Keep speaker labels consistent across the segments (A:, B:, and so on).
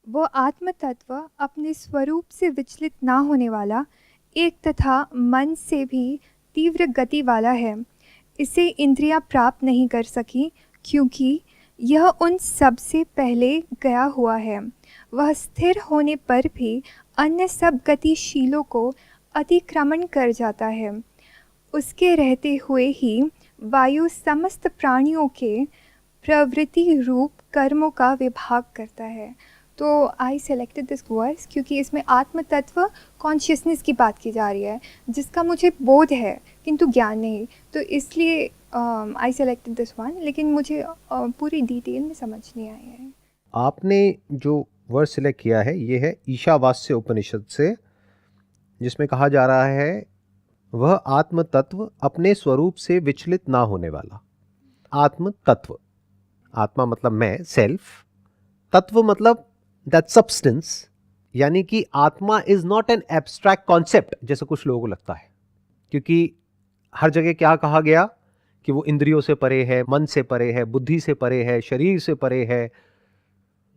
A: वो आत्म तत्व अपने स्वरूप से विचलित ना होने वाला, एक तथा मन से भी तीव्र गति वाला है। इसे इंद्रियां प्राप्त नहीं कर सकी, क्योंकि यह उन सब से पहले गया हुआ है। वह स्थिर होने पर भी अन्य सब गतिशीलों को अतिक्रमण कर जाता है। उसके रहते हुए ही वायु समस्त प्राणियों के प्रवृत्ति रूप कर्मों का विभाग करता है। तो आई सेलेक्टेड दिस वर्स क्योंकि इसमें आत्म तत्व कॉन्शियसनेस की बात की जा रही है, जिसका मुझे बोध है किंतु ज्ञान नहीं, तो इसलिए आई सेलेक्टेड दिस वन। लेकिन मुझे पूरी डिटेल में समझ नहीं आई है।
B: आपने जो वर्ड सिलेक्ट किया है ये है ईशावास्य उपनिषद से, जिसमें कहा जा रहा है वह आत्म तत्व अपने स्वरूप से विचलित ना होने वाला। आत्म तत्व, आत्मा मतलब मैं, सेल्फ, तत्व मतलब दैट सब्सटेंस, यानी कि आत्मा is not an abstract concept जैसे कुछ लोगों को लगता है। क्योंकि हर जगह क्या कहा गया कि वो इंद्रियों से परे है, मन से परे है, बुद्धि से परे है, शरीर से परे है।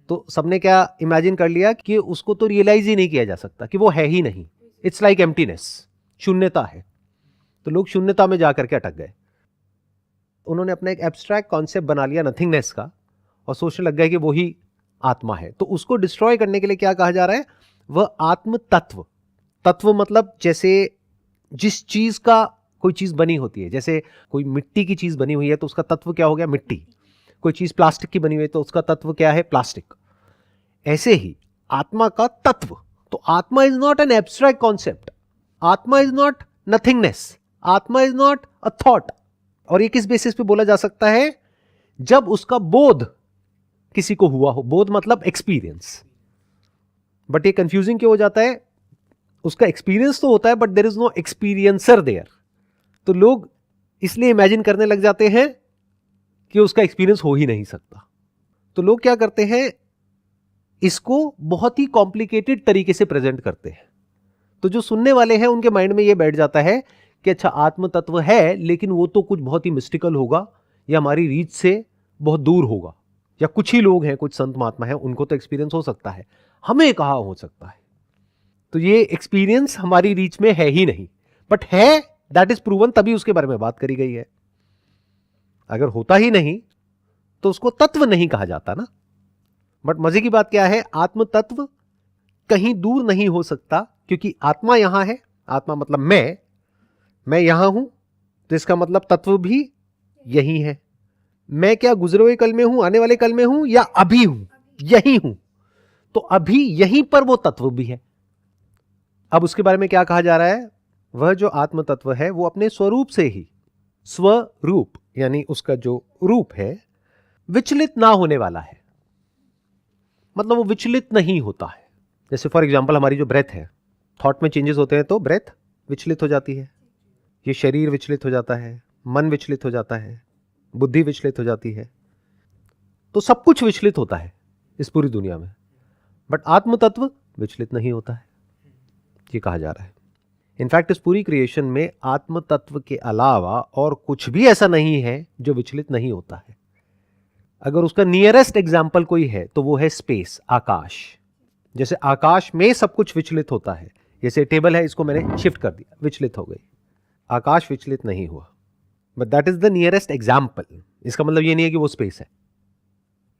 B: तो सबने क्या इमेजिन कर लिया कि उसको तो रियलाइज ही नहीं किया जा सकता, कि वो है ही नहीं। इट्स लाइक एम्प्टीनेस, शून्यता है। तो लोग शून्यता में जाकर के अटक गए। उन्होंने अपना एक एब्स्ट्रैक्ट कॉन्सेप्ट बना लिया नथिंगनेस का, और सोचने लग गए कि वो ही आत्मा है। तो उसको डिस्ट्रॉय करने के लिए क्या कहा जा रहा है, वह आत्म तत्व। तत्व मतलब जैसे जिस चीज का कोई चीज बनी होती है, जैसे कोई मिट्टी की चीज बनी हुई है तो उसका तत्व क्या हो गया, मिट्टी। कोई चीज प्लास्टिक की बनी हुई है तो उसका तत्व क्या है, प्लास्टिक। ऐसे ही आत्मा का तत्व। तो आत्मा is not an abstract concept, आत्मा इज नॉट नथिंगनेस, आत्मा इज नॉट अ थॉट। और ये किस बेसिस पे बोला जा सकता है, जब उसका बोध किसी को हुआ हो। बोध मतलब एक्सपीरियंस। बट ये कंफ्यूजिंग क्यों हो जाता है, उसका एक्सपीरियंस तो होता है but there is no experiencer there. तो लोग इसलिए इमेजिन करने लग जाते हैं कि उसका एक्सपीरियंस हो ही नहीं सकता। तो लोग क्या करते हैं, इसको बहुत ही कॉम्प्लिकेटेड तरीके से प्रेजेंट करते हैं। तो जो सुनने वाले हैं उनके माइंड में यह बैठ जाता है कि अच्छा आत्म तत्व है, लेकिन वो तो कुछ बहुत ही मिस्टिकल होगा, या हमारी रीच से बहुत दूर होगा, या कुछ ही लोग हैं, कुछ संत महात्मा हैं, उनको तो एक्सपीरियंस हो सकता है, हमें कहाँ हो सकता है। तो ये एक्सपीरियंस हमारी रीच में है ही नहीं। बट है, दैट इज प्रूवन, तभी उसके बारे में बात करी गई है। अगर होता ही नहीं तो उसको तत्व नहीं कहा जाता ना। बट मजे की बात क्या है, आत्म तत्व कहीं दूर नहीं हो सकता, क्योंकि आत्मा यहां है। आत्मा मतलब मैं यहां हूं, तो इसका मतलब तत्व भी यही है। मैं क्या गुजरे हुए कल में हूं, आने वाले कल में हूं, या अभी हूं, यही हूं। तो अभी यहीं पर वो तत्व भी है। अब उसके बारे में क्या कहा जा रहा है, वह जो आत्म तत्व है वो अपने स्वरूप से ही, स्वरूप यानी उसका जो रूप है, विचलित ना होने वाला है। मतलब वो विचलित नहीं होता है। जैसे फॉर एग्जांपल हमारी जो ब्रेथ है, थॉट में चेंजेस होते हैं तो ब्रेथ विचलित हो जाती है, ये शरीर विचलित हो जाता है, मन विचलित हो जाता है, बुद्धि विचलित हो जाती है। तो सब कुछ विचलित होता है इस पूरी दुनिया में, बट आत्म तत्व विचलित नहीं होता है, ये कहा जा रहा है। इनफैक्ट इस पूरी क्रिएशन में आत्म तत्व के अलावा और कुछ भी ऐसा नहीं है जो विचलित नहीं होता है। अगर उसका नियरेस्ट एग्जाम्पल कोई है तो वो है स्पेस, आकाश। जैसे आकाश में सब कुछ विचलित होता है, जैसे टेबल है, इसको मैंने शिफ्ट कर दिया, विचलित हो गई, आकाश विचलित नहीं हुआ। But that is the nearest example. इसका मतलब ये नहीं है कि वो स्पेस है।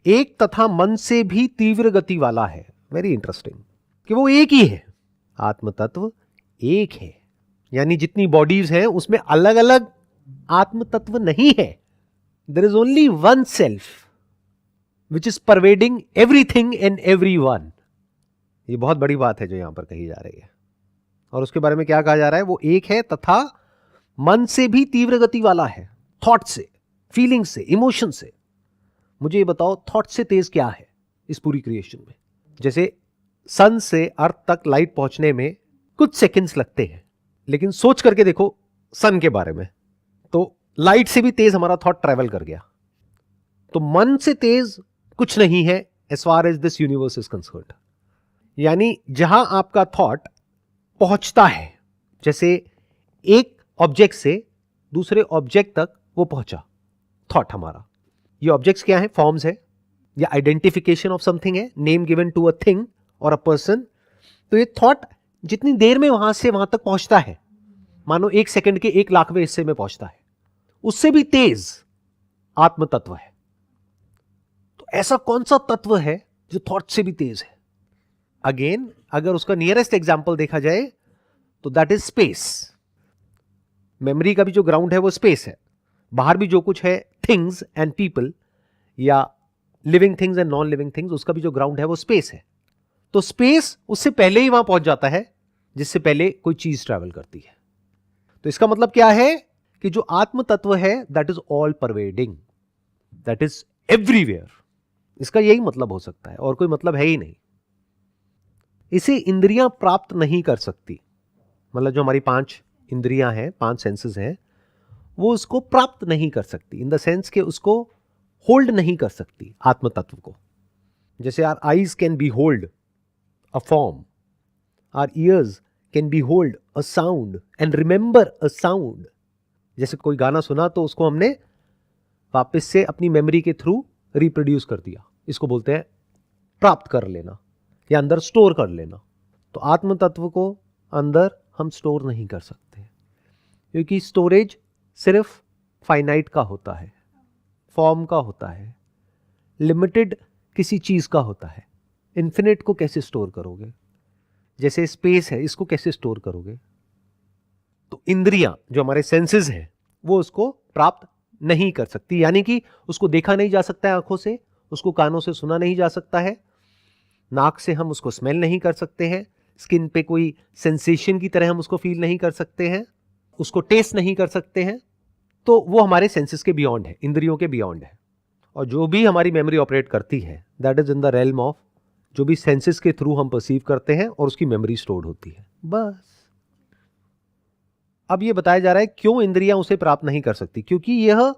B: एक तथा मन से भी तीव्र गति वाला है, वेरी इंटरेस्टिंग, कि वो एक ही है। आत्म तत्व एक है, यानी जितनी बॉडीज हैं उसमें अलग अलग आत्म तत्व नहीं है। There is only one self which is pervading everything and everyone. ये बहुत बड़ी बात है जो यहां पर कही जा रही है। और उसके बारे में क्या कहा जा रहा है, वो एक है तथा मन से भी तीव्र गति वाला है। थॉट से, फीलिंग से, इमोशन से। मुझे ये बताओ, थॉट से तेज क्या है इस पूरी क्रिएशन में? जैसे सन से अर्थ तक लाइट पहुंचने में कुछ सेकंड्स लगते हैं, लेकिन सोच करके देखो सन के बारे में, तो लाइट से भी तेज हमारा थॉट ट्रैवल कर गया। तो मन से तेज कुछ नहीं है as far as this universe is concerned. यानी जहां आपका थॉट पहुंचता है, जैसे एक ऑब्जेक्ट से दूसरे ऑब्जेक्ट तक वो पहुंचा थॉट हमारा। ये ऑब्जेक्ट्स क्या है, फॉर्म्स है, या आइडेंटिफिकेशन ऑफ समथिंग है, name given to a thing और अ पर्सन, तो ये थॉट जितनी देर में वहां से वहां तक पहुंचता है, मानो 1 सेकंड के 1,00,000वें हिस्से में पहुंचता है, उससे भी तेज आत्म तत्व है। तो ऐसा कौन सा तत्व है जो थॉट से भी तेज है? अगेन अगर उसका नियरेस्ट एग्जाम्पल देखा जाए तो दैट इज स्पेस। मेमोरी का भी जो ग्राउंड है वो स्पेस है। बाहर भी जो कुछ है, थिंग्स एंड पीपल या living things and non living things, उसका भी जो ग्राउंड है वो स्पेस है। तो स्पेस उससे पहले ही वहां पहुंच जाता है जिससे पहले कोई चीज ट्रैवल करती है। तो इसका मतलब क्या है कि जो आत्म तत्व है that is all pervading, that is everywhere. इसका यही मतलब हो सकता है और कोई मतलब है ही नहीं। इसे इंद्रियां प्राप्त नहीं कर सकती, मतलब जो हमारी 5 इंद्रियां हैं, 5 सेंसेस हैं, वो उसको प्राप्त नहीं कर सकती इन द सेंस के उसको होल्ड नहीं कर सकती आत्म तत्व को। जैसे our eyes can be hold a form, our ears can be hold a sound and remember a sound. जैसे कोई गाना सुना तो उसको हमने वापस से अपनी मेमोरी के थ्रू रिप्रोड्यूस कर दिया, इसको बोलते हैं प्राप्त कर लेना या अंदर स्टोर कर लेना। तो आत्म तत्व को अंदर हम स्टोर नहीं कर सकते क्योंकि स्टोरेज सिर्फ फाइनाइट का होता है, फॉर्म का होता है, लिमिटेड किसी चीज का होता है। इन्फिनिट को कैसे स्टोर करोगे? जैसे स्पेस है, इसको कैसे स्टोर करोगे? तो इंद्रियां जो हमारे सेंसेस हैं वो उसको प्राप्त नहीं कर सकती, यानी कि उसको देखा नहीं जा सकता है आंखों से, उसको कानों से सुना नहीं जा सकता है, नाक से हम उसको स्मेल नहीं कर सकते हैं, स्किन पे कोई सेंसेशन की तरह हम उसको फील नहीं कर सकते हैं, उसको टेस्ट नहीं कर सकते हैं। तो वो हमारे सेंसेस के बियॉन्ड है, इंद्रियों के बियॉन्ड है। और जो भी हमारी मेमोरी ऑपरेट करती है that is in the realm of जो भी सेंसेस के थ्रू हम परसीव करते हैं और उसकी मेमोरी स्टोर्ड होती है, बस। अब ये बताया जा रहा है क्यों इंद्रियां उसे प्राप्त नहीं कर सकती, क्योंकि यह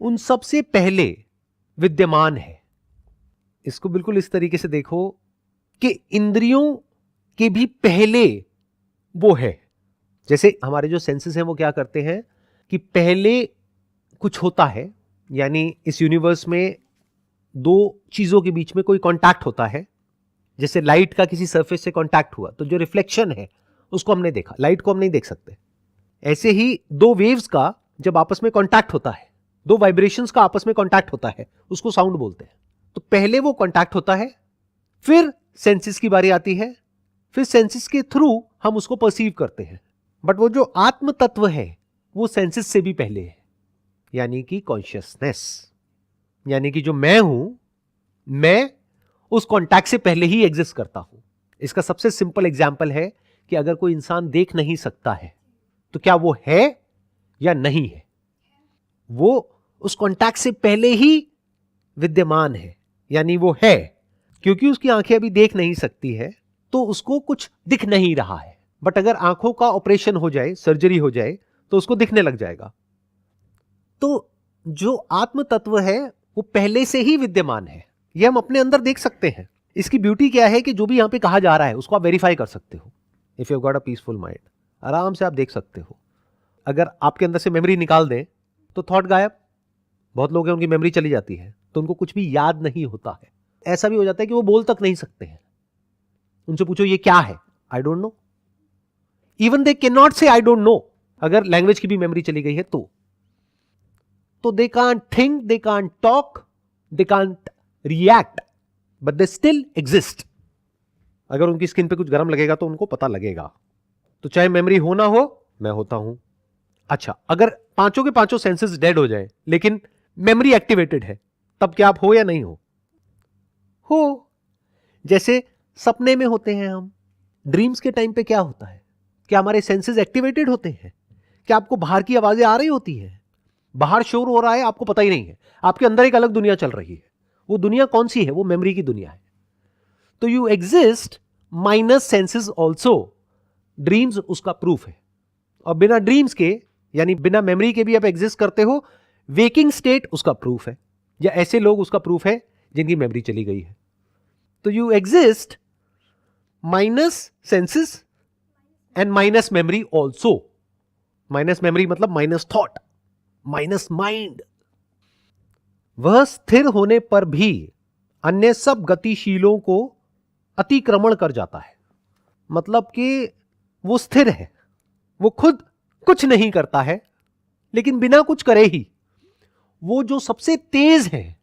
B: उन सबसे पहले विद्यमान है। इसको बिल्कुल इस तरीके से देखो कि इंद्रियों के भी पहले वो है। जैसे हमारे जो सेंसेस हैं वो क्या करते हैं कि पहले कुछ होता है, यानी इस यूनिवर्स में 2 चीजों के बीच में कोई कांटेक्ट होता है। जैसे लाइट का किसी सरफेस से कांटेक्ट हुआ तो जो रिफ्लेक्शन है उसको हमने देखा, लाइट को हम नहीं देख सकते। ऐसे ही 2 वेव्स का जब आपस में कांटेक्ट होता है, 2 वाइब्रेशंस का आपस में कांटेक्ट होता है, उसको साउंड बोलते हैं। तो पहले वो कांटेक्ट होता है, फिर सेंसेस की बारी आती है, फिर सेंसेस के थ्रू हम उसको परसीव करते हैं। बट वो जो आत्म तत्व है वो सेंसेस से भी पहले है, यानी कि कॉन्शियसनेस, यानी कि जो मैं हूं, मैं उस कांटेक्ट से पहले ही एग्जिस्ट करता हूं। इसका सबसे सिंपल एग्जाम्पल है कि अगर कोई इंसान देख नहीं सकता है तो क्या वो है या नहीं है? वो उस कांटेक्ट से पहले ही विद्यमान है, यानी वो है। क्योंकि उसकी आंखें अभी देख नहीं सकती है तो उसको कुछ दिख नहीं रहा है, बट अगर आंखों का ऑपरेशन हो जाए, सर्जरी हो जाए, तो उसको दिखने लग जाएगा। तो जो आत्म तत्व है वो पहले से ही विद्यमान है, ये हम अपने अंदर देख सकते हैं। इसकी ब्यूटी क्या है कि जो भी यहां पे कहा जा रहा है उसको आप वेरीफाई कर सकते हो। If you got a peaceful mind, आराम से आप देख सकते हो। अगर आपके अंदर से मेमोरी निकाल दें तो थॉट गायब। बहुत लोग हैं उनकी मेमोरी चली जाती है तो उनको कुछ भी याद नहीं होता है। ऐसा भी हो जाता है कि वो बोल तक नहीं सकते हैं। उनसे पूछो ये क्या है, I don't know. Even they can not से आई डोंट नो। अगर लैंग्वेज की भी मेमोरी चली गई है तो they can't think, they can't talk, they can't react, but they still exist. अगर उनकी स्किन पे कुछ गर्म लगेगा तो उनको पता लगेगा। तो चाहे मेमोरी हो ना हो, मैं होता हूं। अच्छा, अगर 5 के 5 सेंसेस डेड हो जाए लेकिन मेमोरी एक्टिवेटेड है, तब क्या आप हो या नहीं हो? जैसे सपने में होते हैं हम, ड्रीम्स के टाइम पे क्या होता है? क्या हमारे सेंसेस एक्टिवेटेड होते हैं? क्या आपको बाहर की आवाजें आ रही होती हैं? बाहर शोर हो रहा है, आपको पता ही नहीं है। आपके अंदर एक अलग दुनिया चल रही है। वो दुनिया कौन सी है? वो मेमोरी की दुनिया है। तो you exist minus senses also. Dreams उसका प्रूफ है। और बिना ड्रीम्स के, यानी बिना मेमोरी के भी आप एग्जिस्ट करते हो। वेकिंग स्टेट उसका प्रूफ है, या ऐसे लोग उसका प्रूफ है जिनकी मेमोरी चली गई है। तो you exist minus senses and minus memory also. Minus memory मतलब माइनस थॉट, माइनस माइंड। वह स्थिर होने पर भी अन्य सब गतिशीलों को अतिक्रमण कर जाता है। मतलब कि वो स्थिर है, वो खुद कुछ नहीं करता है, लेकिन बिना कुछ करे ही वो जो सबसे तेज है,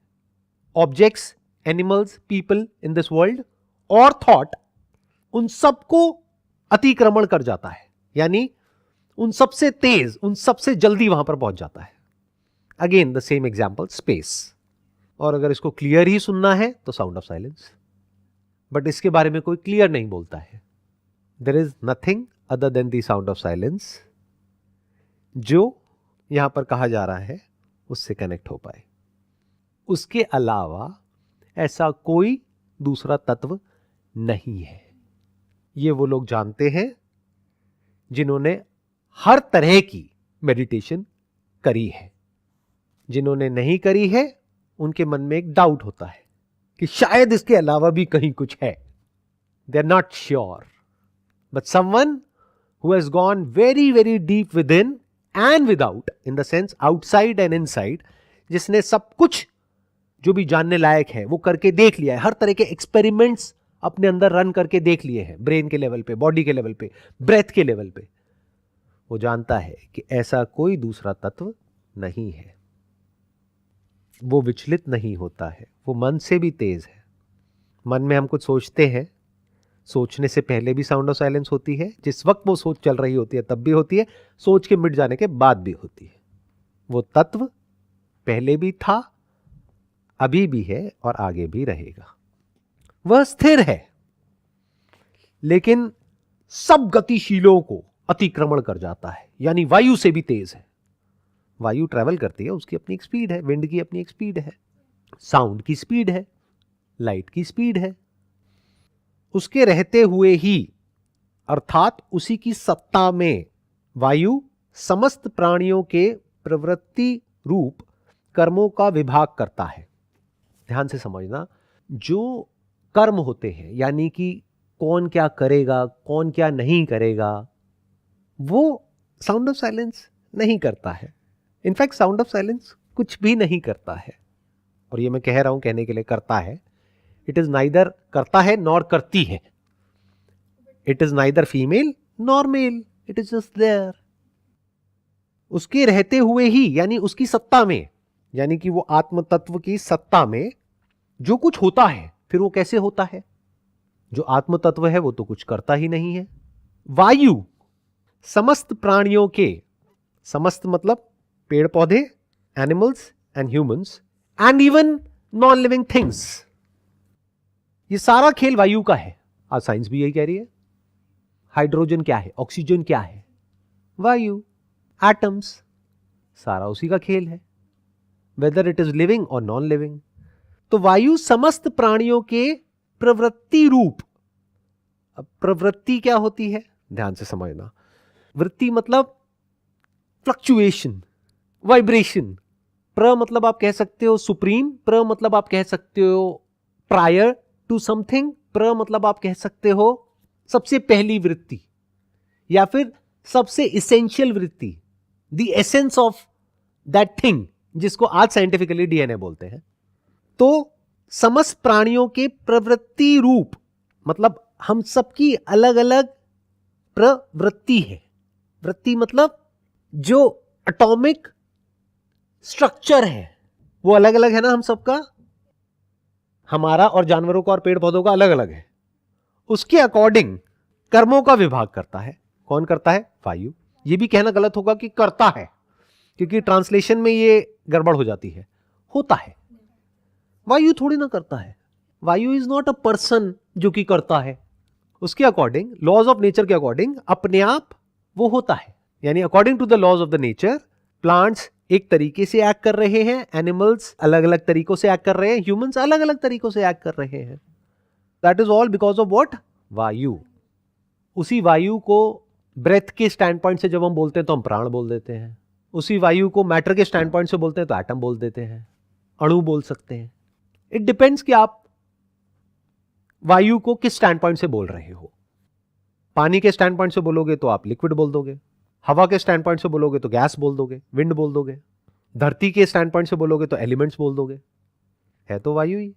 B: objects, animals, people in this world और थॉट, उन सबको अतिक्रमण कर जाता है। यानी उन सबसे तेज, उन सबसे जल्दी वहां पर पहुंच जाता है। Again the same example, space. और अगर इसको क्लियर ही सुनना है तो साउंड ऑफ साइलेंस। बट इसके बारे में कोई क्लियर नहीं बोलता है। There is nothing other than the sound of silence जो यहां पर कहा जा रहा है उससे कनेक्ट हो पाए। उसके अलावा ऐसा कोई दूसरा तत्व नहीं है। ये वो लोग जानते हैं जिन्होंने हर तरह की मेडिटेशन करी है। जिन्होंने नहीं करी है उनके मन में एक डाउट होता है कि शायद इसके अलावा भी कहीं कुछ है। They are not sure. But someone who has gone very very deep within and without, in the sense outside and inside, जिसने सब कुछ जो भी जानने लायक है वो करके देख लिया है। हर तरह के एक्सपेरिमेंट्स अपने अंदर रन करके देख लिए हैं, ब्रेन के लेवल पे, बॉडी के लेवल पे, ब्रेथ के लेवल पे। वो जानता है कि ऐसा कोई दूसरा तत्व नहीं है। वो विचलित नहीं होता है, वो मन से भी तेज है। मन में हम कुछ सोचते हैं, सोचने से पहले भी साउंड ऑफ साइलेंस होती है, जिस वक्त वो सोच चल रही होती है तब भी होती है, सोच के मिट जाने के बाद भी होती है। वो तत्व पहले भी था, अभी भी है और आगे भी रहेगा। वह स्थिर है, लेकिन सब गतिशीलों को अतिक्रमण कर जाता है। यानी वायु से भी तेज है। वायु ट्रैवल करती है, उसकी अपनी एक स्पीड है, विंड की अपनी एक स्पीड है, साउंड की स्पीड है, लाइट की स्पीड है। उसके रहते हुए ही, अर्थात उसी की सत्ता में, वायु समस्त प्राणियों के प्रवृत्ति रूप कर्मों का विभाग करता है। ध्यान से समझना, जो कर्म होते हैं, यानी कि कौन क्या करेगा, कौन क्या नहीं करेगा, वो साउंड ऑफ साइलेंस नहीं करता है। इनफैक्ट साउंड ऑफ साइलेंस कुछ भी नहीं करता है। और ये मैं कह रहा हूं कहने के लिए करता है। इट इज नाइदर करता है नॉर करती है। It is neither female nor male, it is just there. उसके रहते हुए ही, यानी उसकी सत्ता में, यानी कि वो आत्म तत्व की सत्ता में जो कुछ होता है, फिर वो कैसे होता है? जो आत्म तत्व है वो तो कुछ करता ही नहीं है। वायु समस्त प्राणियों के, समस्त मतलब पेड़ पौधे, animals and humans and even non living things, ये सारा खेल वायु का है। आज साइंस भी यही कह रही है। हाइड्रोजन क्या है, ऑक्सीजन क्या है? वायु, एटम्स, सारा उसी का खेल है, वेदर इट इज लिविंग और नॉन लिविंग। तो वायु समस्त प्राणियों के प्रवृत्ति रूप। अब प्रवृत्ति क्या होती है, ध्यान से समझना। वृत्ति मतलब फ्लक्चुएशन, वाइब्रेशन। प्र मतलब आप कह सकते हो सुप्रीम, प्र मतलब आप कह सकते हो प्रायर टू समथिंग, प्र मतलब आप कह सकते हो सबसे पहली वृत्ति या फिर सबसे इसेंशियल वृत्ति, the essence of that thing, जिसको आज साइंटिफिकली डीएनए बोलते हैं। तो समस्त प्राणियों के प्रवृत्ति रूप मतलब हम सबकी अलग अलग प्रवृत्ति है। वृत्ति मतलब जो एटॉमिक स्ट्रक्चर है वो अलग अलग है ना हम सबका। हमारा और जानवरों का और पेड़ पौधों का अलग अलग है। उसके अकॉर्डिंग कर्मों का विभाग करता है। कौन करता है? वायु। ये भी कहना गलत होगा कि करता है, क्योंकि ट्रांसलेशन में ये गड़बड़ हो जाती है। होता है। वायु थोड़ी ना करता है। वायु इज नॉट अ पर्सन जो कि करता है। उसके अकॉर्डिंग, लॉज ऑफ नेचर के अकॉर्डिंग अपने आप वो होता है। यानी according to the laws of the nature, plants एक तरीके से एक्ट कर रहे हैं, एनिमल्स अलग अलग तरीकों से एक्ट कर रहे हैं, ह्यूमंस अलग अलग तरीकों से एक्ट कर रहे हैं। That is all because of what? वायु। उसी वायु को ब्रेथ के स्टैंड पॉइंट से जब हम बोलते हैं तो हम प्राण बोल देते हैं। उसी वायु को मैटर के स्टैंड पॉइंट से बोलते हैं तो एटम बोल देते हैं, अणु बोल सकते हैं। इट डिपेंड्स कि आप वायु को किस स्टैंड पॉइंट से बोल रहे हो। पानी के स्टैंड पॉइंट से बोलोगे तो आप लिक्विड बोल दोगे, हवा के स्टैंड पॉइंट से बोलोगे तो गैस बोल दोगे, विंड बोल दोगे, धरती के स्टैंड पॉइंट से बोलोगे तो एलिमेंट्स बोल दोगे। है तो वायु ही।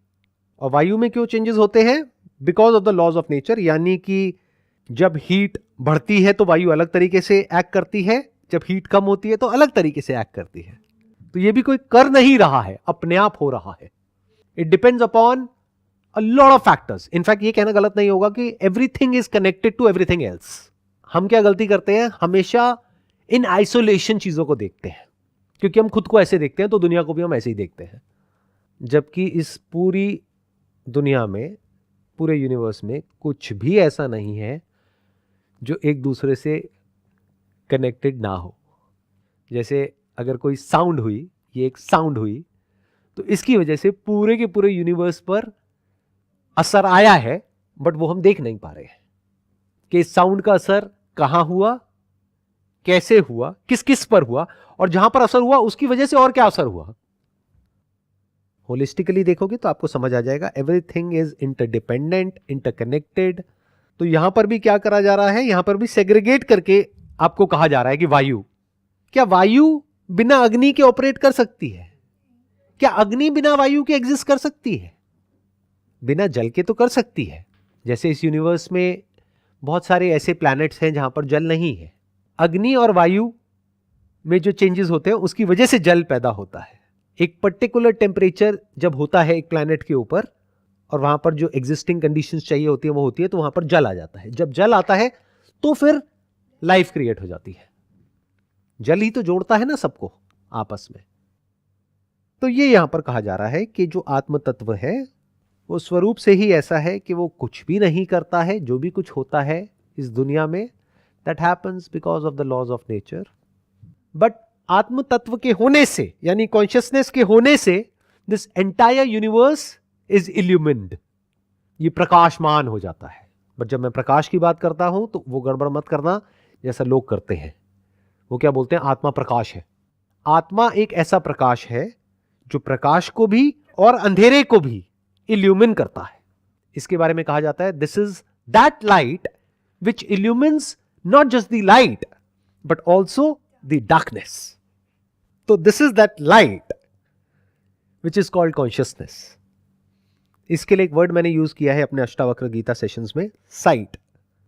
B: और वायु में क्यों चेंजेस होते हैं? Because of the laws of nature, यानी कि जब हीट बढ़ती है तो वायु अलग तरीके से एक्ट करती है, जब हीट कम होती है तो अलग तरीके से एक्ट करती है। तो ये भी कोई कर नहीं रहा है, अपने आप हो रहा है। It depends upon a lot of factors. In fact ये कहना गलत नहीं होगा कि everything is connected to everything else. हम क्या गलती करते हैं, हमेशा इन आइसोलेशन चीजों को देखते हैं, क्योंकि हम खुद को ऐसे देखते हैं तो दुनिया को भी हम ऐसे ही देखते हैं। जबकि इस पूरी दुनिया में, पूरे यूनिवर्स में कुछ भी ऐसा नहीं है जो एक दूसरे से कनेक्टेड ना हो। जैसे अगर कोई साउंड हुई, ये एक साउंड हुई, तो इसकी वजह से पूरे के पूरे यूनिवर्स पर असर आया है, बट वो हम देख नहीं पा रहे हैं कि इस साउंड का असर कहां हुआ, कैसे हुआ, किस किस पर हुआ, और जहां पर असर हुआ उसकी वजह से और क्या असर हुआ। होलिस्टिकली देखोगे तो आपको समझ आ जाएगा, एवरीथिंग इज इंटरडिपेंडेंट, इंटरकनेक्टेड। तो यहां पर भी क्या करा जा रहा है, यहां पर भी सेग्रीगेट करके आपको कहा जा रहा है कि वायु, क्या वायु बिना अग्नि के ऑपरेट कर सकती है? क्या अग्नि बिना वायु के एग्जिस्ट कर सकती है? बिना जल के तो कर सकती है। जैसे इस यूनिवर्स में बहुत सारे ऐसे प्लैनेट्स हैं जहां पर जल नहीं है। अग्नि और वायु में जो चेंजेस होते हैं उसकी वजह से जल पैदा होता है। एक पर्टिकुलर टेम्परेचर जब होता है एक प्लैनेट के ऊपर, और वहां पर जो एग्जिस्टिंग कंडीशंस चाहिए होती है वो होती है, तो वहां पर जल आ जाता है। जब जल आता है तो फिर लाइफ क्रिएट हो जाती है। जल ही तो जोड़ता है ना सबको आपस में। तो ये यहां पर कहा जा रहा है कि जो आत्म तत्व है वो स्वरूप से ही ऐसा है कि वो कुछ भी नहीं करता है। जो भी कुछ होता है इस दुनिया में, that happens because of the laws of nature. But आत्म तत्व के होने से, यानी कॉन्शियसनेस के होने से, दिस एंटायर यूनिवर्स इज इल्यूमिन्ड, ये प्रकाशमान हो जाता है। बट जब मैं प्रकाश की बात करता हूं तो वो गड़बड़ मत करना जैसा लोग करते हैं। वो क्या बोलते हैं, आत्मा प्रकाश है। आत्मा एक ऐसा प्रकाश है जो प्रकाश को भी और अंधेरे को भी इल्यूमिन करता है। इसके बारे में कहा जाता है, this is that light which illuminates not just the light but also the darkness. तो this is that light which is called consciousness. इसके लिए एक वर्ड मैंने यूज किया है अपने अष्टावक्र गीता सेशंस में, साइट।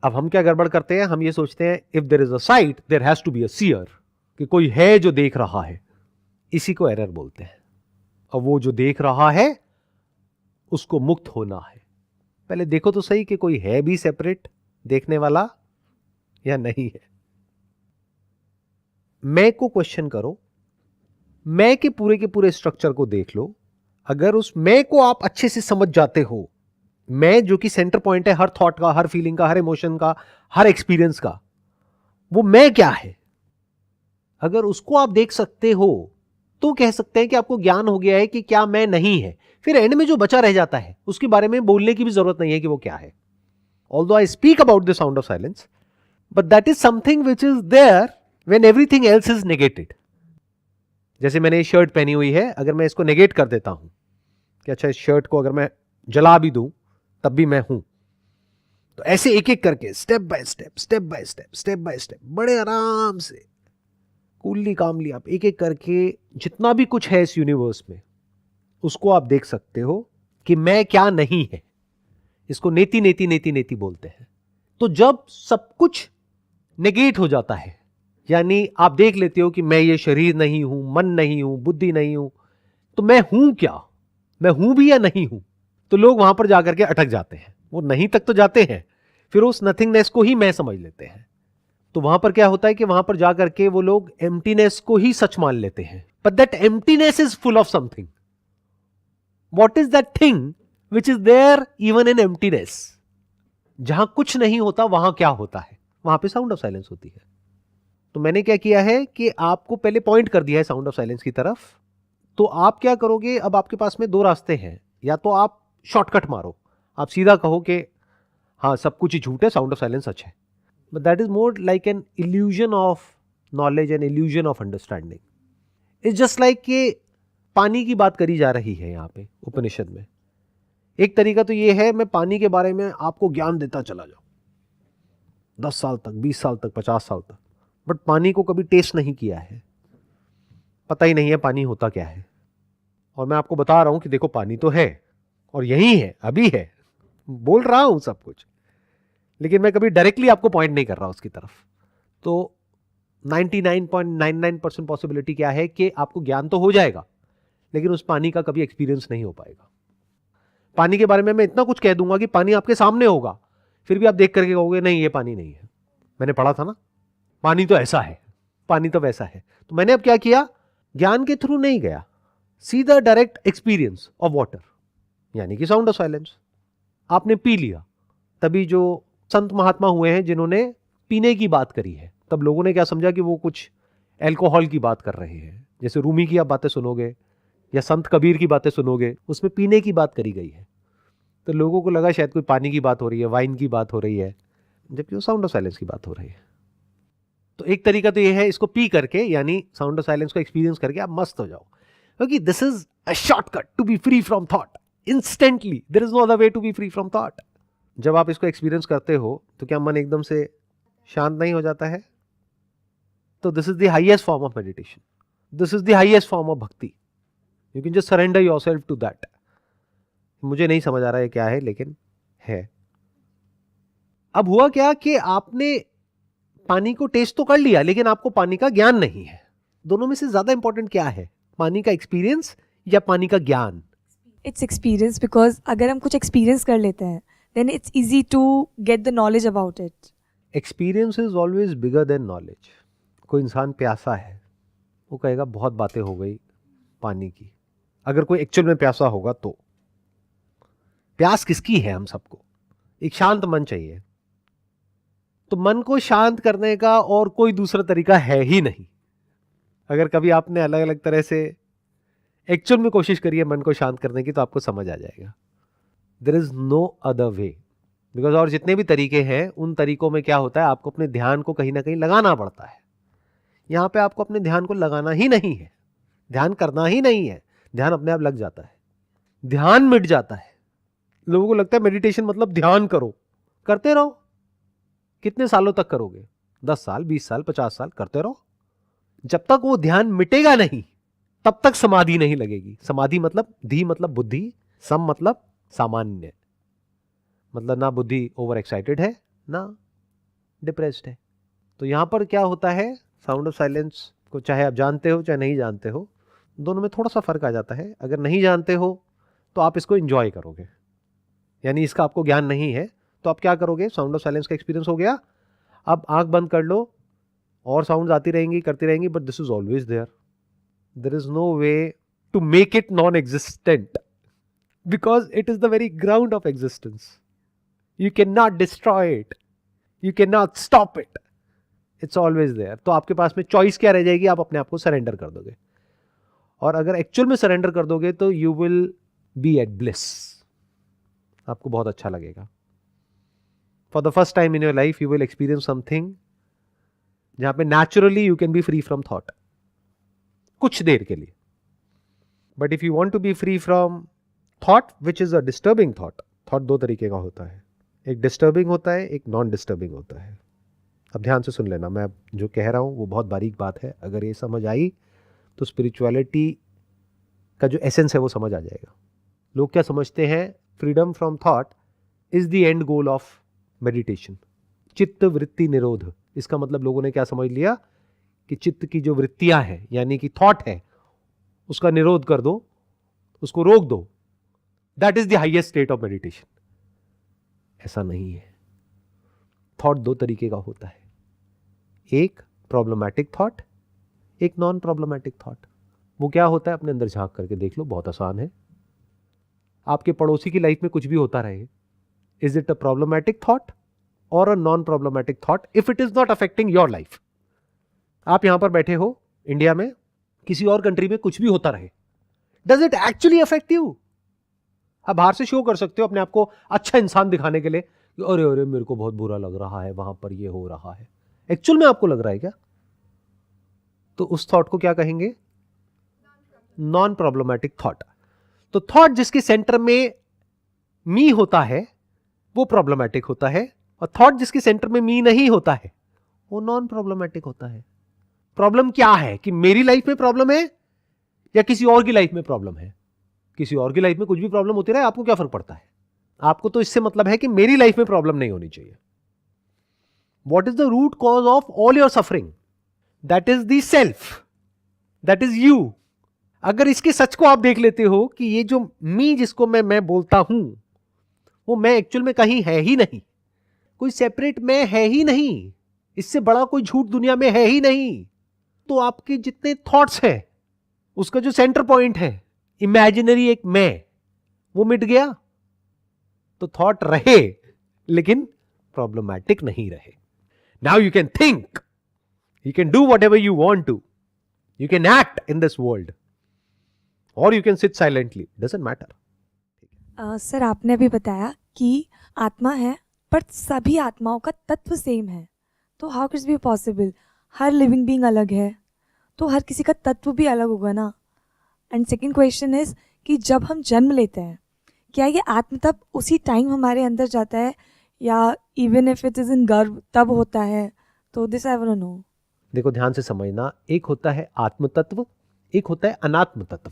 B: अब हम क्या गड़बड़ करते हैं, हम ये सोचते हैं if there is a sight there has to be a seer, कि कोई है जो देख रहा है। इसी को एरर बोलते हैं। और वो जो देख रहा है उसको मुक्त होना है। पहले देखो तो सही कि कोई है भी सेपरेट देखने वाला या नहीं है। मैं को क्वेश्चन करो, मैं के पूरे स्ट्रक्चर को देख लो। अगर उस मैं को आप अच्छे से समझ जाते हो, मैं जो कि सेंटर पॉइंट है हर थॉट का, हर फीलिंग का, हर इमोशन का, हर एक्सपीरियंस का, वो मैं क्या है, अगर उसको आप देख सकते हो तो कह सकते हैं कि आपको ज्ञान हो गया है कि क्या मैं नहीं है। फिर एंड में जो बचा रह जाता है उसके बारे में बोलने की भी जरूरत नहीं है कि वो क्या है। Although I speak about the sound of silence, but that is something which is there when everything else is negated. जैसे मैंने ये शर्ट पहनी हुई है, अगर मैं इसको नेगेट कर देता हूं कि अच्छा इस शर्ट को अगर मैं जला भी दूं तब भी मैं हूं, तो ऐसे एक एक करके step by step, step by step, step by step, बड़े आराम से, कूलली कामली आप एक एक करके जितना भी कुछ है इस यूनिवर्स में उसको आप देख सकते हो कि मैं क्या नहीं है। इसको नेति नेति नेति नेति बोलते हैं। तो जब सब कुछ नेगेट हो जाता है, यानी आप देख लेते हो कि मैं ये शरीर नहीं हूं, मन नहीं हूं, बुद्धि नहीं हूं, तो मैं हूं क्या, मैं हूं भी या नहीं हूं, तो लोग वहां पर जाकर के अटक जाते हैं। वो नहीं तक तो जाते हैं, फिर उस नथिंगनेस को ही मैं समझ लेते हैं। तो वहां पर क्या होता है कि वहां पर जाकर के वो लोग एम्प्टीनेस को ही सच मान लेते हैं। But that emptiness is full of something. What is that thing which is there even in emptiness? जहां कुछ नहीं होता वहां क्या होता है? वहां पे साउंड ऑफ साइलेंस होती है। तो मैंने क्या किया है कि आपको पहले पॉइंट कर दिया है साउंड ऑफ साइलेंस की तरफ। तो आप क्या करोगे, अब आपके पास में दो रास्ते हैं। या तो आप शॉर्टकट मारो, आप सीधा कहो कि हाँ सब कुछ ही झूठ है, साउंड ऑफ साइलेंस सच है। But that is more like an illusion of knowledge and illusion of understanding. It's just like कि पानी की बात करी जा रही है यहाँ पे उपनिषद में। एक तरीका तो ये है, मैं पानी के बारे में आपको ज्ञान देता चला जाऊं 10 साल तक, 20 साल तक, 50 साल तक, बट पानी को कभी टेस्ट नहीं किया है, पता ही नहीं है पानी होता क्या है। और मैं आपको बता रहा हूं कि देखो पानी तो है, और यही है, अभी है, बोल रहा हूं सब कुछ, लेकिन मैं कभी डायरेक्टली आपको पॉइंट नहीं कर रहा उसकी तरफ। तो 99.99% पॉसिबिलिटी क्या है कि आपको ज्ञान तो हो जाएगा, लेकिन उस पानी का कभी एक्सपीरियंस नहीं हो पाएगा। पानी के बारे में मैं इतना कुछ कह दूंगा कि पानी आपके सामने होगा, फिर भी आप देख करके कहोगे नहीं ये पानी नहीं है, मैंने पढ़ा था ना, पानी तो ऐसा है, पानी तो वैसा है। तो मैंने अब क्या किया, ज्ञान के थ्रू नहीं गया, सीधा डायरेक्ट एक्सपीरियंस ऑफ वाटर, यानी कि साउंड ऑफ साइलेंस। आपने पी लिया, तभी जो संत महात्मा हुए हैं जिन्होंने पीने की बात करी है, तब लोगों ने क्या समझा कि वो कुछ एल्कोहल की बात कर रहे हैं। जैसे रूमी की आप बातें सुनोगे या संत कबीर की बातें सुनोगे, उसमें पीने की बात करी गई है, तो लोगों को लगा शायद कोई पानी की बात हो रही है, वाइन की बात हो रही है, जबकि वो साउंड ऑफ साइलेंस की बात हो रही है। तो एक तरीका तो ये है, इसको पी करके यानी साउंड ऑफ साइलेंस को एक्सपीरियंस करके आप मस्त हो जाओ, क्योंकि this is a shortcut to be free from thought instantly. There is no other way to be free from thought. जब आप इसको एक्सपीरियंस करते हो तो क्या मन एकदम से शांत नहीं हो जाता है? तो this is the highest form of meditation, this is the highest form of bhakti. You can just surrender yourself to that. मुझे नहीं समझ आ रहा है क्या है, लेकिन है। अब हुआ क्या कि आपने पानी को टेस्ट तो कर लिया, लेकिन आपको पानी का ज्ञान नहीं है। दोनों में से ज्यादा इंपॉर्टेंट क्या है, पानी का एक्सपीरियंस या पानी का ज्ञान?
C: इट्स एक्सपीरियंस, बिकॉज अगर हम कुछ एक्सपीरियंस कर लेते हैं then it's easy to get the knowledge about it.
B: Experience is always bigger than knowledge. कोई इंसान प्यासा है, वो कहेगा बहुत बातें हो गई पानी की। अगर कोई एक्चुअल में प्यासा होगा तो प्यास किसकी है? हम सबको एक शांत मन चाहिए। तो मन को शांत करने का और कोई दूसरा तरीका है ही नहीं। अगर कभी आपने अलग अलग तरह से एक्चुअल में कोशिश करी है मन को शांत करने की, तो आपको समझ आ जाएगा there is no other way. Because और जितने भी तरीके हैं, उन तरीकों में क्या होता है, आपको अपने ध्यान को कहीं ना कहीं लगाना पड़ता है। यहां पे आपको अपने ध्यान को लगाना ही नहीं है, ध्यान करना ही नहीं है, ध्यान अपने आप लग जाता है, ध्यान मिट जाता है। लोगों को लगता है मेडिटेशन मतलब ध्यान करो, करते रहो। कितने सालों तक करोगे? 10 साल, 20 साल, 50 साल करते रहो। जब तक वो ध्यान मिटेगा नहीं, तब तक समाधि नहीं लगेगी। समाधि मतलब धी मतलब बुद्धि, सम मतलब सामान्य, मतलब ना बुद्धि ओवर एक्साइटेड है ना डिप्रेस्ड है। तो यहां पर क्या होता है, साउंड ऑफ साइलेंस को चाहे आप जानते हो चाहे नहीं जानते हो, दोनों में थोड़ा सा फर्क आ जाता है। अगर नहीं जानते हो तो आप इसको एंजॉय करोगे, यानी इसका आपको ज्ञान नहीं है, तो आप क्या करोगे, साउंड ऑफ साइलेंस का एक्सपीरियंस हो गया, अब आंख बंद कर लो और साउंड आती रहेंगी, करती रहेंगी, but this is always there. There is no way to make it non existent, because it is the very ground of existence. You can not destroy it, you can not stop it, it's always there. तो आपके पास में choice क्या रह जाएगी, आप अपने आप को सरेंडर कर दोगे। और अगर एक्चुअल में सरेंडर कर दोगे तो you will be at bliss, आपको बहुत अच्छा लगेगा। For the first time in your life you will experience something जहां पे naturally you can be free from thought, कुछ देर के लिए। But if you want to be free from thought which is a disturbing thought, thought दो तरीके का होता है, एक डिस्टर्बिंग होता है, एक नॉन डिस्टर्बिंग होता है। अब ध्यान से सुन लेना, मैं जो कह रहा हूं वो बहुत बारीक बात है। अगर ये समझ आई तो स्पिरिचुअलिटी का जो एसेंस है वो समझ आ जाएगा। लोग क्या समझते हैं, freedom from thought is the end goal of meditation, चित्त वृत्ति निरोध। इसका मतलब लोगों ने क्या समझ लिया कि चित्त की जो वृत्तियां हैं यानी कि थॉट है, उसका निरोध कर दो, उसको रोक दो, that is the highest state of meditation. ऐसा नहीं है। थॉट दो तरीके का होता है, एक प्रॉब्लमैटिक थॉट, एक नॉन प्रॉब्लमैटिक थॉट। वो क्या होता है, अपने अंदर झांक करके देख लो, बहुत आसान है। आपके पड़ोसी की लाइफ में कुछ भी होता रहे, is it a problematic thought और a non problematic thought if it is not affecting your life? आप यहां पर बैठे हो इंडिया में, किसी और कंट्री में कुछ भी होता रहे, does it actually affect you? आप बाहर से शो कर सकते हो अपने आप को अच्छा इंसान दिखाने के लिए, अरे अरे मेरे को बहुत बुरा लग रहा है, वहां पर ये हो रहा है। एक्चुअल में आपको लग रहा है क्या? तो उस थॉट को क्या कहेंगे, नॉन प्रॉब्लमैटिक थॉट। तो थॉट जिसके सेंटर में मी होता है वो प्रॉब्लमैटिक होता है, और थॉट जिसके सेंटर में मी नहीं होता है वो नॉन प्रॉब्लमैटिक होता है। प्रॉब्लम क्या है, कि मेरी लाइफ में प्रॉब्लम है या किसी और की लाइफ में प्रॉब्लम है? किसी और की लाइफ में कुछ भी प्रॉब्लम होती रहे, आपको क्या फर्क पड़ता है? आपको तो इससे मतलब है कि मेरी लाइफ में प्रॉब्लम नहीं होनी चाहिए. What is the root cause of all your suffering? That is the self. That is you. अगर इसके सच को आप देख लेते हो कि ये जो मी जिसको मैं बोलता हूं, वो मैं एक्चुअल में कहीं है ही नहीं, कोई सेपरेट मैं है ही नहीं, इससे बड़ा कोई झूठ दुनिया में है ही नहीं, तो आपके जितने थॉट्स हैं उसका जो सेंटर पॉइंट है इमेजिनरी एक मैं, वो मिट गया, तो थॉट रहे लेकिन प्रॉब्लमैटिक नहीं रहे. Now you can think, you can do whatever you want to, you can act in this world, or you can sit silently, doesn't matter.
C: Sir आपने अभी बताया कि आत्मा है पर सभी आत्माओं का तत्व सेम है, तो how can be possible? Her living being अलग है, तो हर किसी का तत्व भी अलग होगा ना. एंड सेकंड क्वेश्चन इज कि जब हम जन्म लेते हैं, क्या ये आत्म तब उसी टाइम हमारे अंदर जाता है, या even if it is in गर्भ तब होता है? तो this I want to know.
B: देखो ध्यान से समझना, एक होता है आत्म तत्व, एक होता है अनात्म तत्व.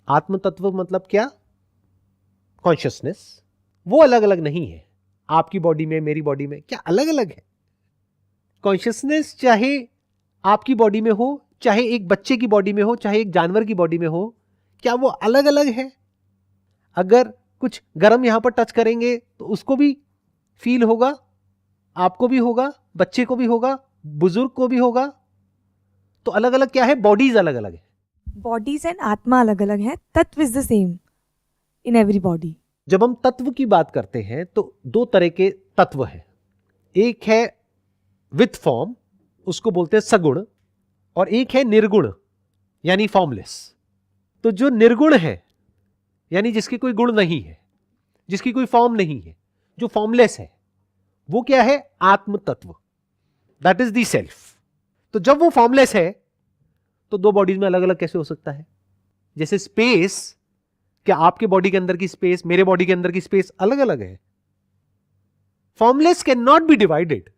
B: आत्म तत्व मतलब क्या? कॉन्शियसनेस. वो अलग अलग नहीं है. आपकी बॉडी में, मेरी बॉडी में क्या अलग अलग है? कॉन्शियसनेस चाहे आपकी बॉडी में हो, चाहे एक बच्चे की बॉडी में हो, चाहे एक जानवर की बॉडी में हो, क्या वो अलग अलग है? अगर कुछ गर्म यहां पर टच करेंगे तो उसको भी फील होगा, आपको भी होगा, बच्चे को भी होगा, बुजुर्ग को भी होगा. तो अलग अलग क्या है? बॉडीज अलग अलग है.
C: बॉडीज एंड आत्मा अलग अलग है, तत्व is the same in every body.
B: जब हम तत्व की बात करते हैं तो दो तरह के तत्व हैं. एक है विथ फॉर्म, उसको बोलते हैं सगुण, और एक है निर्गुण यानी फॉर्मलेस. तो जो निर्गुण है यानी जिसकी कोई गुण नहीं है, जिसकी कोई फॉर्म नहीं है, जो फॉर्मलेस है, वो क्या है? आत्म तत्व. That is the self. तो जब वो फॉर्मलेस है तो दो बॉडीज में अलग अलग कैसे हो सकता है? जैसे स्पेस, क्या आपके बॉडी के अंदर की स्पेस, मेरे बॉडी के अंदर की स्पेस अलग अलग है? Formless can not be divided.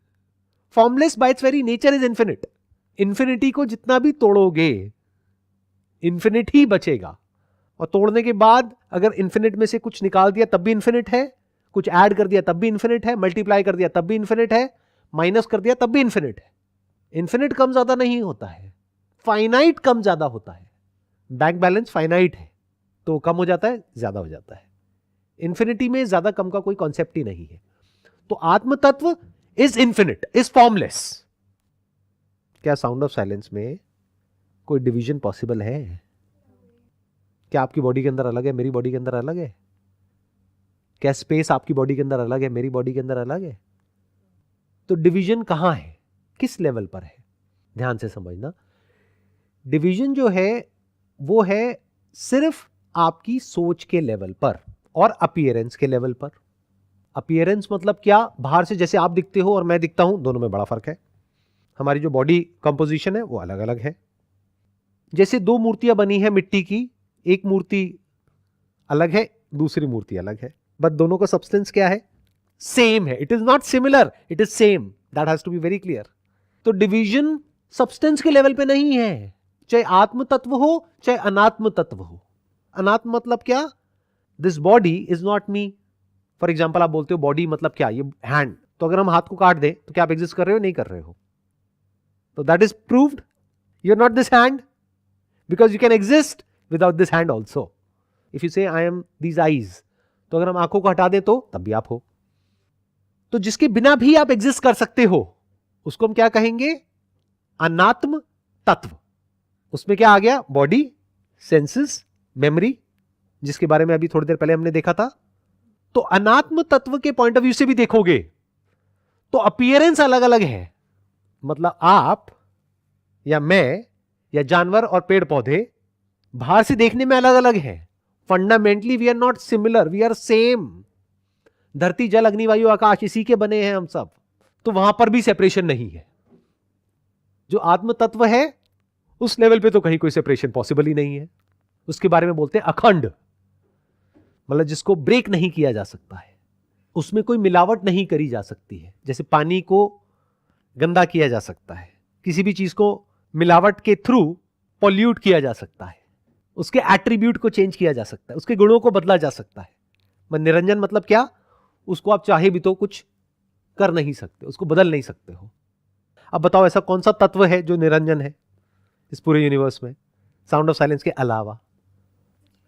B: Formless bye it's very nature is infinite. Infinity को जितना भी तोड़ोगे इन्फिनिट ही बचेगा, और तोड़ने के बाद अगर इन्फिनिट में से कुछ निकाल दिया तब भी इन्फिनिट है, कुछ ऐड कर दिया तब भी इन्फिनिट है, मल्टीप्लाई कर दिया तब भी इन्फिनिट है, माइनस कर दिया तब भी इन्फिनिट है. इन्फिनिट कम ज्यादा नहीं होता है, फाइनाइट कम ज्यादा होता है. बैंक बैलेंस फाइनाइट है तो कम हो जाता है, ज्यादा हो जाता है. इन्फिनिटी में ज्यादा कम का कोई कॉन्सेप्ट ही नहीं है. तो आत्म तत्व इज इन्फिनिट, इज फॉर्मलेस. क्या साउंड ऑफ साइलेंस में कोई डिवीजन पॉसिबल है? क्या आपकी बॉडी के अंदर अलग है, मेरी बॉडी के अंदर अलग है? क्या स्पेस आपकी बॉडी के अंदर अलग है, मेरी बॉडी के अंदर अलग है? तो डिवीजन कहां है, किस लेवल पर है? ध्यान से समझना. डिवीजन जो है वो है सिर्फ आपकी सोच के लेवल पर और अपीयरेंस के लेवल पर. अपीयरेंस मतलब क्या? बाहर से जैसे आप दिखते हो और मैं दिखता हूं, दोनों में बड़ा फर्क है. हमारी जो बॉडी कंपोजिशन है वो अलग अलग है. जैसे दो मूर्तियां बनी है मिट्टी की, एक मूर्ति अलग है, दूसरी मूर्ति अलग है, बट दोनों का सब्सटेंस क्या है? सेम है. It is not similar, it is same. That has to be very clear. तो डिवीजन सब्सटेंस के लेवल पे नहीं है, चाहे आत्म तत्व हो चाहे अनात्म तत्व हो. अनात्म मतलब क्या? This body is not me. For example आप बोलते हो बॉडी मतलब क्या? ये हैंड. तो अगर हम हाथ को काट दें तो क्या आप एग्जिस्ट कर रहे हो? नहीं कर रहे हो. तो that is proved you are not this hand, because you can exist without this hand also. If you say I M these eyes, तो अगर हम आंखों को हटा दें तो तब भी आप हो. तो जिसके बिना भी आप एग्जिस्ट कर सकते हो उसको हम क्या कहेंगे? अनात्म तत्व. उसमें क्या आ गया? बॉडी, सेंसेस, मेमोरी, जिसके बारे में अभी थोड़ी देर पहले हमने देखा था. तो अनात्म तत्व के पॉइंट ऑफ व्यू से भी देखोगे तो अपीयरेंस अलग अलग है. मतलब आप या मैं या जानवर और पेड़ पौधे बाहर से देखने में अलग अलग हैं. Fundamentally we are not similar, we are same. धरती, जल, अग्नि, वायु, आकाश, इसी के बने हैं हम सब. तो वहां पर भी सेपरेशन नहीं है. जो आत्म तत्व है उस लेवल पे तो कहीं कोई सेपरेशन पॉसिबल ही नहीं है. उसके बारे में बोलते हैं अखंड, मतलब जिसको ब्रेक नहीं किया जा सकता है. उसमें कोई मिलावट नहीं करी जा सकती है. जैसे पानी को गंदा किया जा सकता है, किसी भी चीज को मिलावट के थ्रू पॉल्यूट किया जा सकता है, उसके एट्रीब्यूट को चेंज किया जा सकता है, उसके गुणों को बदला जा सकता है। निरंजन मतलब क्या? उसको आप चाहे भी तो कुछ कर नहीं सकते, उसको बदल नहीं सकते हो। अब बताओ ऐसा कौन सा तत्व है जो निरंजन है इस पूरे यूनिवर्स में, साउंड ऑफ साइलेंस के अलावा?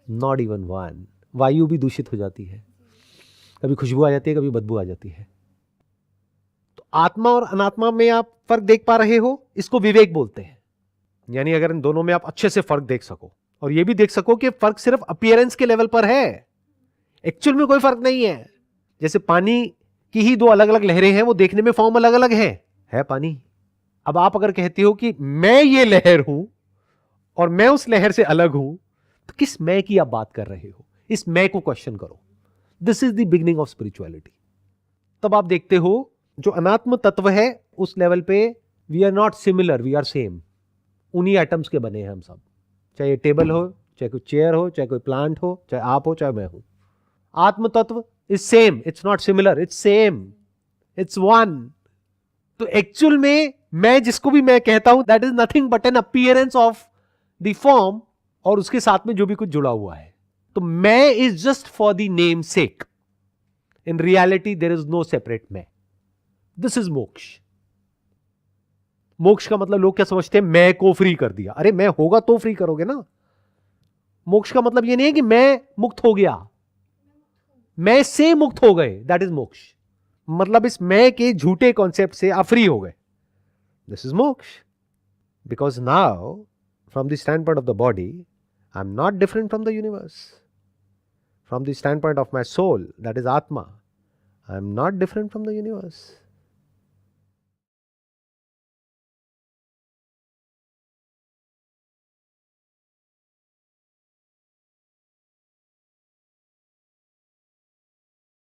B: Not even one. वायु भी दूषित हो जाती है, कभी खुशबू आ जाती है, कभी बदबू आ जाती है। तो आत्मा और अनात्मा में आप फर्क देख पा रहे हो, इसको विवेक बोलते हैं। यानी अगर इन दोनों में आप अच्छे से फर्क देख सको और ये भी देख सको कि फर्क सिर्फ अपीयरेंस के लेवल पर है, एक्चुअल में कोई फर्क नहीं है। जैसे पानी की ही दो अलग अलग लहरें हैं, वो देखने में फॉर्म अलग अलग है पानी। अब आप अगर कहते हो कि मैं ये लहर हूं और मैं उस लहर से अलग हूं, तो किस मैं की आप बात कर रहे हो? इस मैं को क्वेश्चन करो। This is the beginning of spirituality. तब आप देखते हो जो अनात्म तत्व है उस लेवल पे we are not similar, we are same. उन्हीं एटम्स के बने हैं हम सब, चाहे ये टेबल हो, चाहे कोई चेयर हो, चाहे कोई प्लांट हो, चाहे आप हो, चाहे मैं हूं। आत्म तत्व is same, it's not similar, it's same, it's one. तो एक्चुअल में मैं जिसको भी मैं कहता हूं, that is nothing but an appearance of the form, और उसके साथ में जो भी कुछ जुड़ा हुआ है। तो मैं is just for the name sake. In reality there is no separate मैं। This is moksha. मोक्ष का मतलब लोग क्या समझते हैं? मैं को फ्री कर दिया। अरे मैं होगा तो फ्री करोगे ना। मोक्ष का मतलब यह नहीं है कि मैं मुक्त हो गया, मैं से मुक्त हो गए, दैट इज मोक्ष। मतलब इस मैं के झूठे कॉन्सेप्ट से आप फ्री हो गए, this is moksha. Because now from the stand point of the body I am not different from the universe. From the stand point of my soul, that is atma, I am not different from the universe.